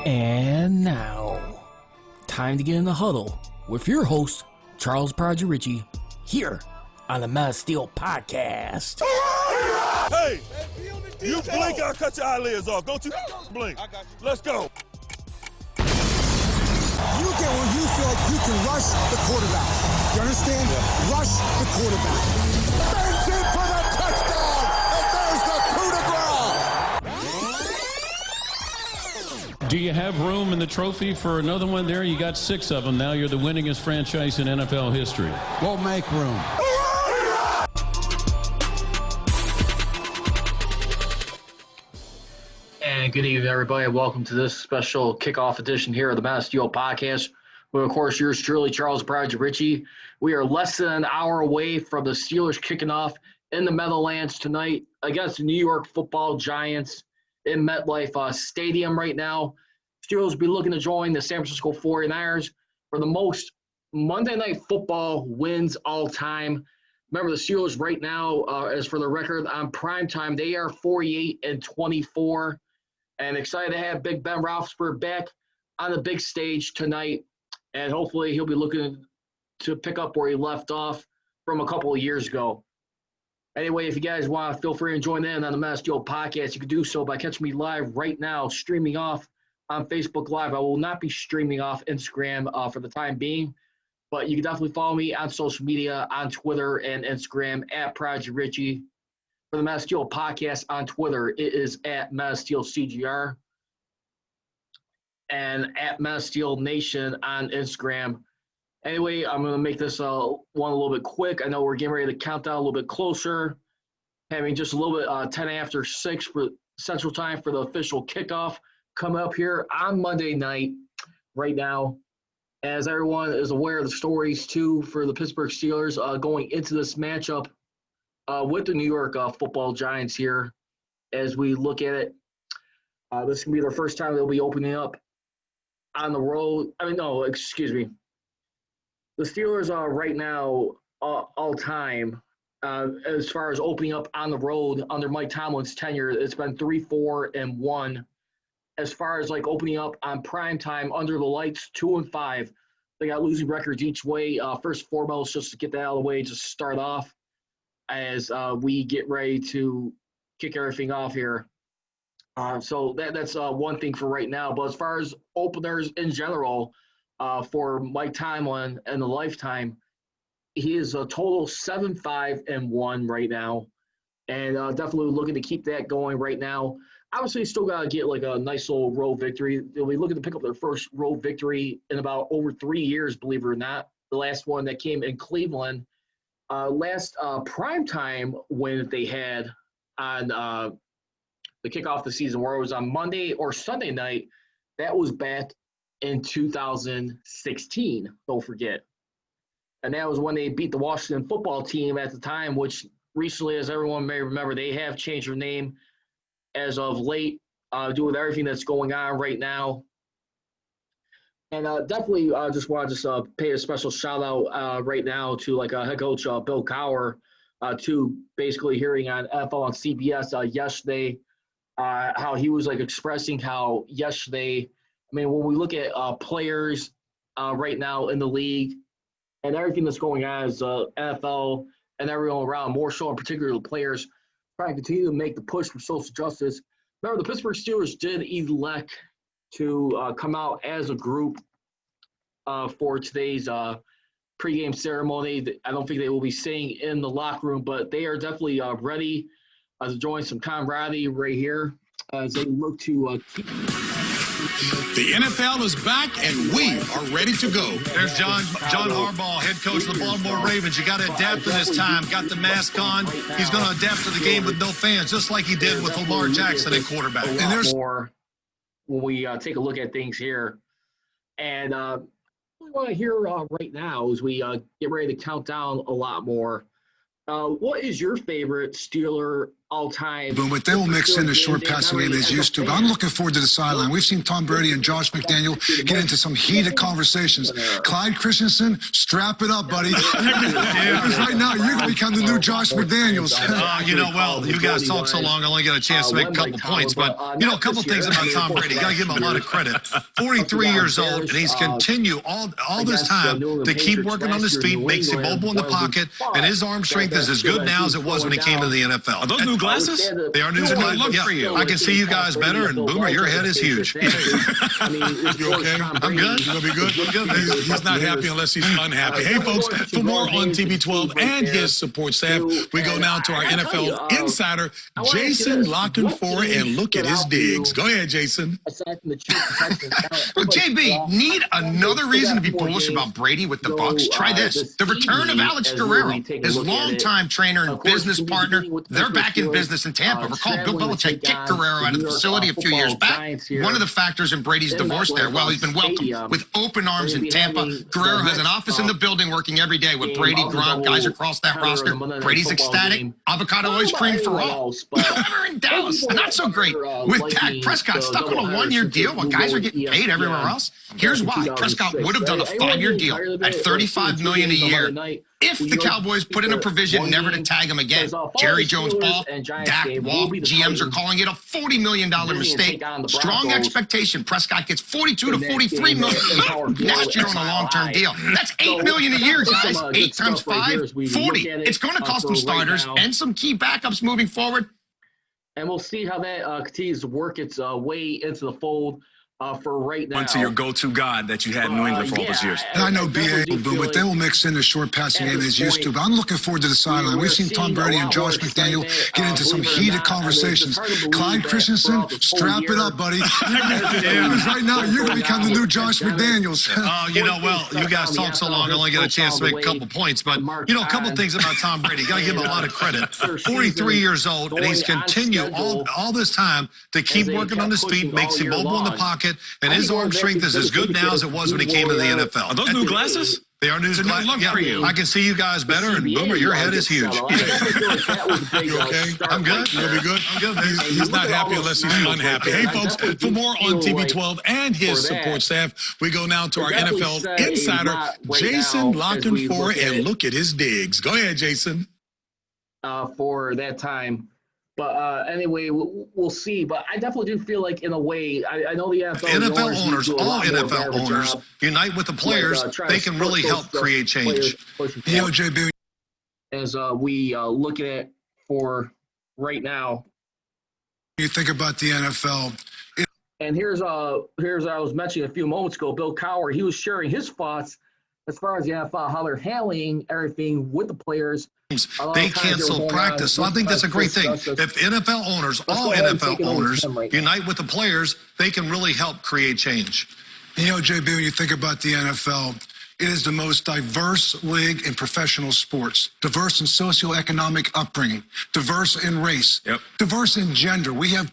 And now, time to get in the huddle with your host, Charles Prodigy Ritchie, here on the Mass Steel Podcast. Hey, you blink, I'll cut your eyelids off. Don't you blink. Let's go. You get where you feel like you can rush the quarterback. You understand? Yeah. Rush the quarterback. Banks in for the touchdown, and there's the coup de grace. Do you have room in the trophy for another one there? You got 6 of them. Now you're the winningest franchise in NFL history. We'll make room. And good evening, everybody. Welcome to this special kickoff edition here of the Mass Steel Podcast. With, of course, yours truly, Charles Prodigy Ritchie. We are less than an hour away from the Steelers kicking off in the Meadowlands tonight against the New York Football Giants in MetLife Stadium right now. Steelers will be looking to join the San Francisco 49ers for the most Monday Night Football wins all time. Remember, the Steelers right now, as for the record, on primetime, they are 48-24. And excited to have Big Ben Roethlisberger back on the big stage tonight. And hopefully he'll be looking to pick up where he left off from a couple of years ago. Anyway, if you guys want to feel free to join in on the Mass Steel Podcast, you can do so by catching me live right now, streaming off on Facebook Live. I will not be streaming off Instagram for the time being, but you can definitely follow me on social media, on Twitter and Instagram, at Prodigy Ritchie. For the Mass Steel Podcast on Twitter, it is at Mass Steel CGR and at Mass Steel Nation on Instagram. Anyway, I'm going to make this one a little bit quick. I know we're getting ready to count down a little bit closer, having just a little bit 10 after 6 for Central Time for the official kickoff coming up here on Monday night right now. As everyone is aware of the stories, too, for the Pittsburgh Steelers going into this matchup with the New York Football Giants here as we look at it. This can be their first time they'll be opening up on the road. The Steelers are right now all time as far as opening up on the road under Mike Tomlin's tenure. It's been 3-4-1. As far as like opening up on prime time under the lights, 2-5. They got losing records each way. First and foremost, just to get that out of the way, just start off as we get ready to kick everything off here. So that's one thing for right now. But as far as openers in general, for Mike Tomlin and the lifetime, he is a total 7-5-1 right now, and definitely looking to keep that going right now. Obviously, still got to get like a nice little road victory. They'll be looking to pick up their first road victory in about over 3 years, believe it or not. The last one that came in Cleveland. Last primetime win that they had on the kickoff of the season, where it was on Monday or Sunday night, that was back in 2016, don't forget. And that was when they beat the Washington football team at the time, which recently, as everyone may remember, they have changed their name as of late, due with everything that's going on right now. And definitely just want to pay a special shout out right now to like head coach Bill Cowher, to basically hearing on NFL on CBS yesterday, how he was like expressing how yesterday, when we look at players right now in the league and everything that's going on as NFL and everyone around, more so in particular the players, trying to continue to make the push for social justice. Remember, the Pittsburgh Steelers did elect to come out as a group for today's pregame ceremony. I don't think they will be staying in the locker room, but they are definitely ready to join some camaraderie right here as they look to keep. The NFL is back, and we are ready to go. There's John Harbaugh, head coach of the Baltimore Ravens. You got to adapt to this time. Got the mask on. He's going to adapt to the game with no fans, just like he did with Lamar Jackson at quarterback. And there's more when we take a look at things here. And what we want to hear right now as we get ready to count down a lot more. What is your favorite Steeler all-time. Boom, but they will mix in the short passing game as used to. But I'm looking forward to the sideline. We've seen Tom Brady and Josh McDaniel get into some heated conversations. Clyde Christensen, strap it up, buddy. Because right now, you're going to become the new Josh McDaniels. Well, you guys talk so long, I only got a chance to make a couple points. But, a couple things about Tom Brady. You got to give him a lot of credit. 43 years old, and he's continued all this time to keep working on his feet, makes him mobile in the pocket, and his arm strength is as good now as it was when he came to the NFL. Are those new glasses? They are new glasses. Look for you. I can see you guys better, and Boomer, your head is huge. You okay? I'm good. You gonna be good? He's not happy unless he's unhappy. Hey, folks, for more on TB12 and his support staff, we go now to our NFL insider, Jason Lockenfor, and look at his digs. Go ahead, Jason. Look, JB, need another reason to be bullish about Brady with the Bucs? Try this. The return of Alex Guerrero, his longtime trainer and business partner. They're back in business in Tampa. Recall Bill Belichick kicked Guerrero out of the facility a few years back. One of the factors in Brady's divorce there, well, he's been welcomed with open arms in Tampa. Guerrero has an office in the building working every day with Brady, Gronk, guys across that roster. Brady's ecstatic. Avocado ice cream for all. However, in Dallas, not so great. With Dak Prescott stuck on a one-year deal while guys are getting paid everywhere else. Here's why. Prescott would have done a 5-year deal at $35 million a year if the Cowboys put in a provision never to tag him again. Jerry Jones ball, Dak walk. GMs are calling it a $40 million mistake. Strong expectation. Prescott gets $42 to $43 million next year on a long-term deal. That's $8 million a year, guys. 8 times 5, 40. It's going to cost them starters and some key backups moving forward. And we'll see how that continues to work its way into the fold. For right now. Onto your go-to God that you had in New England for all those years. And I know BA, Boom, but they will mix in the short passing game as used to. But I'm looking forward to the sideline. We've seen Tom Brady and Josh McDaniel get into some heated conversations. Clyde Christensen, strap it up, buddy. Because right now, you're going to become the new Josh McDaniels. You guys talk so long, I only got a chance to make a couple points. But, a couple things about Tom Brady. You got to give him a lot of credit. 43 years old, and he's continued all this time to keep working on his feet, makes him mobile in the pocket. And his arm strength is as good now as it was when he came to the NFL. Are those new glasses? They are new glasses. Look for you. I can see you guys better, and Boomer, your head is huge. You okay? I'm good. You'll be good? I'm good. He's not happy unless he's unhappy. Hey, folks, for more on TB12 and his support staff, we go now to our NFL insider, Jason Lockenfor, and look at his digs. Go ahead, Jason. For that time. But anyway, we'll see. But I definitely do feel like, in a way, I know the NFL owners, all NFL owners, unite with the players. They can really help create change. JB. As we look at it for right now. You think about the NFL. And here's I was mentioning a few moments ago, Bill Cowher, he was sharing his thoughts as far as the NFL, how they're handling everything with the players. They cancel practice. So I think that's a great thing. If NFL owners, all NFL owners, unite with the players, they can really help create change. JB, when you think about the NFL, it is the most diverse league in professional sports, diverse in socioeconomic upbringing, diverse in race, diverse in gender. We have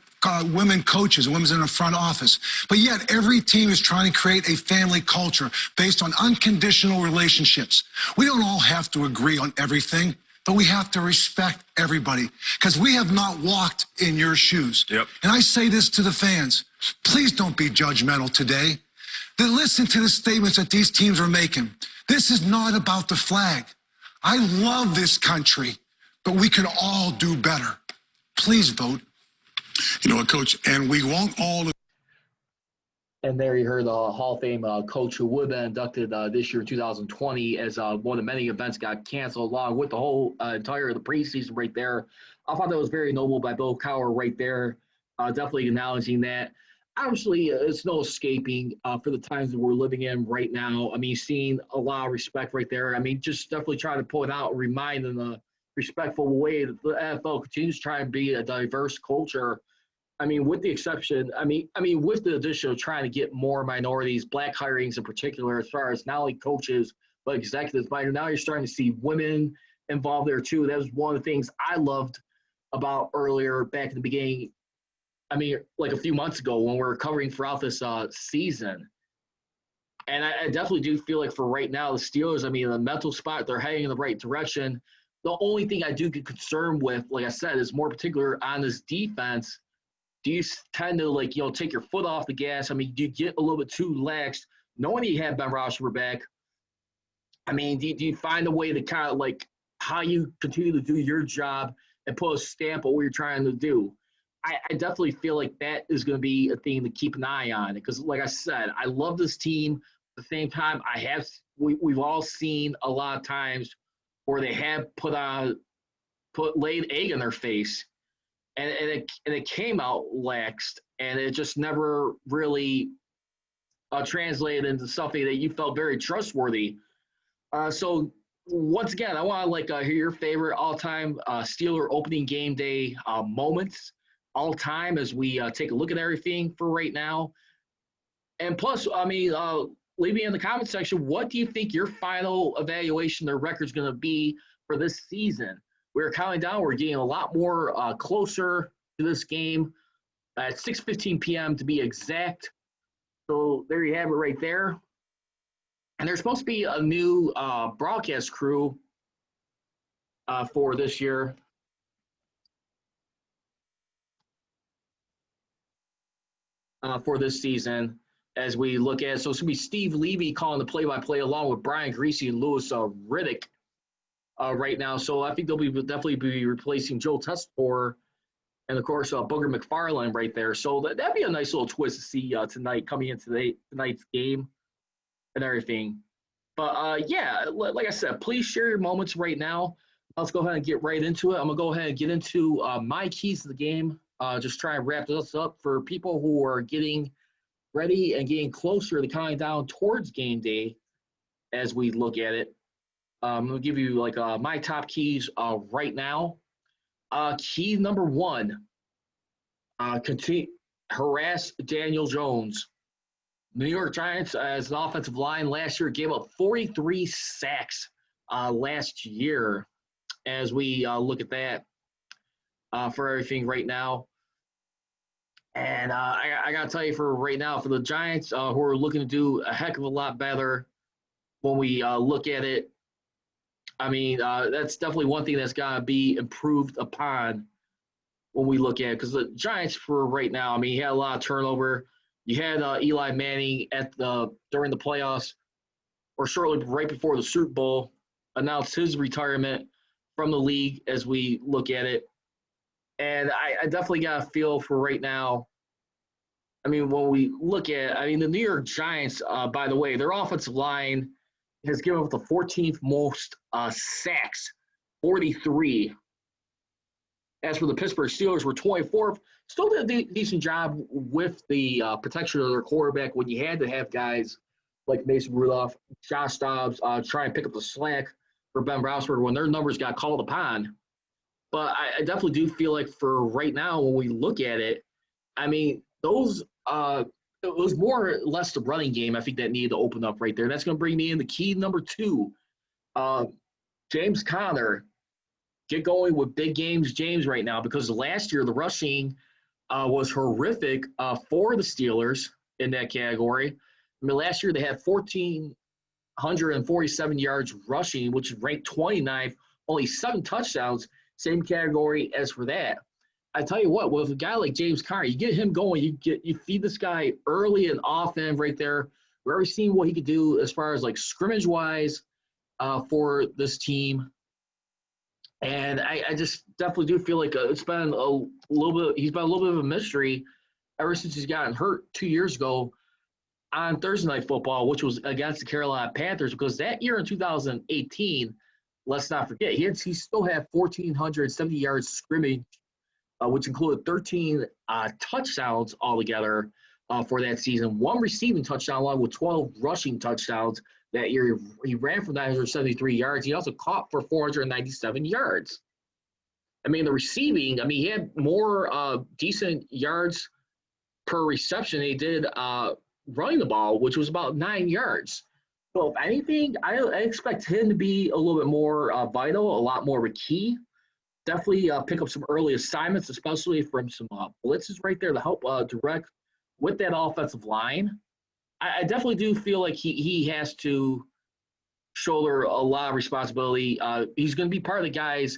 women coaches and women in the front office. But yet every team is trying to create a family culture based on unconditional relationships. We don't all have to agree on everything, but we have to respect everybody because we have not walked in your shoes. And I say this to the fans, please don't be judgmental today. Then listen to the statements that these teams are making. This is not about the flag. I love this country, but we can all do better. Please vote. You know what, Coach, and we want all. And there you heard the Hall of Fame coach who would have been inducted this year, 2020, as one of many events got canceled, along with the whole entire the preseason right there. I thought that was very noble by Bill Cowher right there, definitely acknowledging that. Obviously, it's no escaping for the times that we're living in right now. I mean, seeing a lot of respect right there. I mean, just definitely trying to point out and remind in a respectful way that the NFL continues to try and be a diverse culture. I mean, with the exception, I mean, with the addition of trying to get more minorities, black hirings in particular, as far as not only coaches, but executives. But now you're starting to see women involved there too. That was one of the things I loved about earlier back in the beginning. I mean, like a few months ago when we were covering throughout this season. And I definitely do feel like for right now, the Steelers, I mean, the mental spot, they're heading in the right direction. the only thing I do get concerned with, like I said, is more particular on this defense. Do you tend to, like, take your foot off the gas? I mean, do you get a little bit too lax knowing that you have Ben Roethlisberger back? I mean, do you find a way to kind of, like, how you continue to do your job and put a stamp on what you're trying to do? I definitely feel like that is going to be a thing to keep an eye on, because, like I said, I love this team. At the same time, we've all seen a lot of times where they have laid egg in their face, and it came out laxed, and it just never really translated into something that you felt very trustworthy. So once again, I want to hear your favorite all-time Steeler opening game day moments all time as we take a look at everything for right now. And plus, I mean, leave me in the comment section, what do you think your final evaluation, their record's going to be for this season? We're counting down. We're getting a lot more closer to this game at 6:15 p.m. to be exact. So there you have it right there. And there's supposed to be a new broadcast crew for this year. For this season, as we look at it. So it's going to be Steve Levy calling the play-by-play along with Brian Greasy and Louis Riddick right now. So I think they'll definitely be replacing Joe Tessitore and, of course, Booger McFarland right there. So that'd be a nice little twist to see tonight coming into tonight's game and everything. But, yeah, like I said, please share your moments right now. Let's go ahead and get right into it. I'm going to go ahead and get into my keys to the game. Just try and wrap this up for people who are getting ready and getting closer to counting down towards game day as we look at it. I'm going to give you my top keys right now. Key number 1, continue harass Daniel Jones. New York Giants, as an offensive line last year, gave up 43 sacks last year as we look at that. For everything right now. And I got to tell you, for right now, for the Giants who are looking to do a heck of a lot better when we look at it, I mean, that's definitely one thing that's got to be improved upon when we look at it. Because the Giants, for right now, I mean, he had a lot of turnover. You had Eli Manning during the playoffs, or shortly right before the Super Bowl, announced his retirement from the league as we look at it. And I definitely got a feel for right now. I mean, when we look at, the New York Giants, by the way, their offensive line has given up the 14th most sacks, 43. As for the Pittsburgh Steelers, we're 24th. Still did a decent job with the protection of their quarterback when you had to have guys like Mason Rudolph, Josh Dobbs try and pick up the slack for Ben Roethlisberger when their numbers got called upon. But I definitely do feel like for right now, when we look at it, I mean, it was more or less the running game, I think, that needed to open up right there. That's going to bring me in the key number 2. James Conner, get going with big games James right now, because last year the rushing was horrific for the Steelers in that category. I mean, last year they had 1,447 yards rushing, which is ranked 29th, only 7 touchdowns. Same category as for that. I tell you what, with a guy like James Conner, you get him going, you feed this guy early and often right there. We're already seeing what he could do as far as scrimmage-wise for this team. And I just definitely do feel like it's been he's been a little bit of a mystery ever since he's gotten hurt 2 years ago on Thursday Night Football, which was against the Carolina Panthers, because that year in 2018, let's not forget, he still had 1,470 yards scrimmage, which included 13 touchdowns altogether for that season. 1 receiving touchdown along with 12 rushing touchdowns that year. He ran for 973 yards. He also caught for 497 yards. I mean, the receiving, he had more decent yards per reception than he did running the ball, which was about 9 yards. So if anything, I expect him to be a little bit more vital, a lot more of a key. Definitely pick up some early assignments, especially from some blitzes right there to help direct with that offensive line. I definitely do feel like he has to shoulder a lot of responsibility. He's going to be part of the guys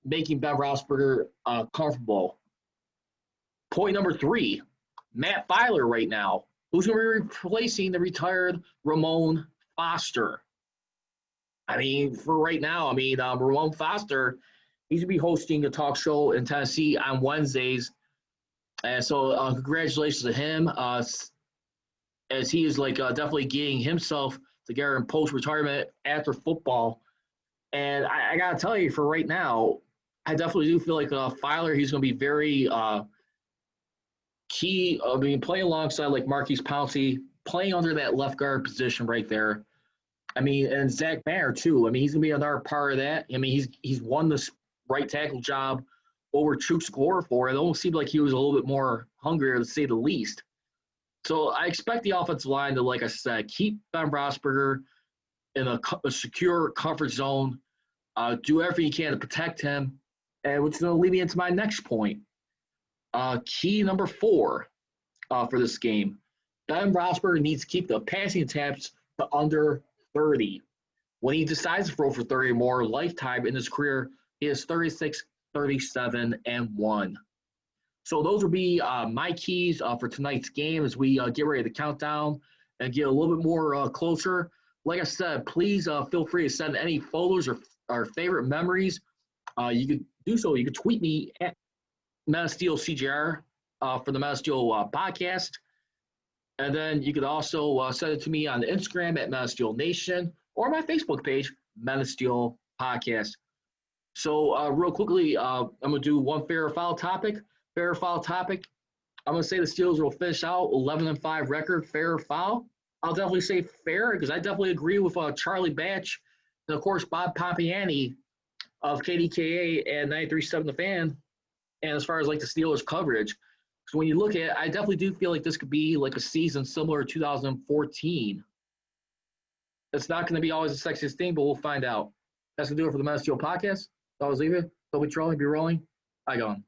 making Ben Roethlisberger comfortable. Point number 3, Matt Feiler right now. Who's going to be replacing the retired Ramon Foster? I mean, for right now, Ramon Foster, he's going to be hosting a talk show in Tennessee on Wednesdays. And so congratulations to him as he is definitely getting himself together in post-retirement after football. And I got to tell you, for right now, I definitely do feel like Feiler, he's going to be very key. Playing alongside like Marquise Pouncey, playing under that left guard position right there. And Zach Banner too. He's going to be another part of that. He's won this right tackle job over Chuks Okorafor. It almost seemed like he was a little bit more hungrier, to say the least. So I expect the offensive line to, like I said, keep Ben Roethlisberger in a secure comfort zone, do everything you can to protect him, and which is going to lead me into my next point. Key number 4 for this game. Ben Roethlisberger needs to keep the passing attempts to under 30. When he decides to throw for 30 or more lifetime in his career, he is 36, 37, and 1. So those will be my keys for tonight's game as we get ready to count down and get a little bit more closer. Like I said, please feel free to send any photos or favorite memories. You can do so. You can tweet me at Men of Steel CJR for the Men of Steel podcast. And then you could also send it to me on Instagram at Men of Steel Nation or my Facebook page, Men of Steel Podcast. So real quickly, I'm going to do one fair or foul topic. Fair or foul topic. I'm going to say the Steelers will finish out 11-5 record, fair or foul. I'll definitely say fair because I definitely agree with Charlie Batch and, of course, Bob Pompiani of KDKA and 93.7 The Fan. And as far as, the Steelers coverage. So when you look at it, I definitely do feel like this could be like a season similar to 2014. It's not going to be always the sexiest thing, but we'll find out. That's going to do it for the Men of Steel podcast. So I was leaving. Toby Trolling, be rolling. Bye, gone.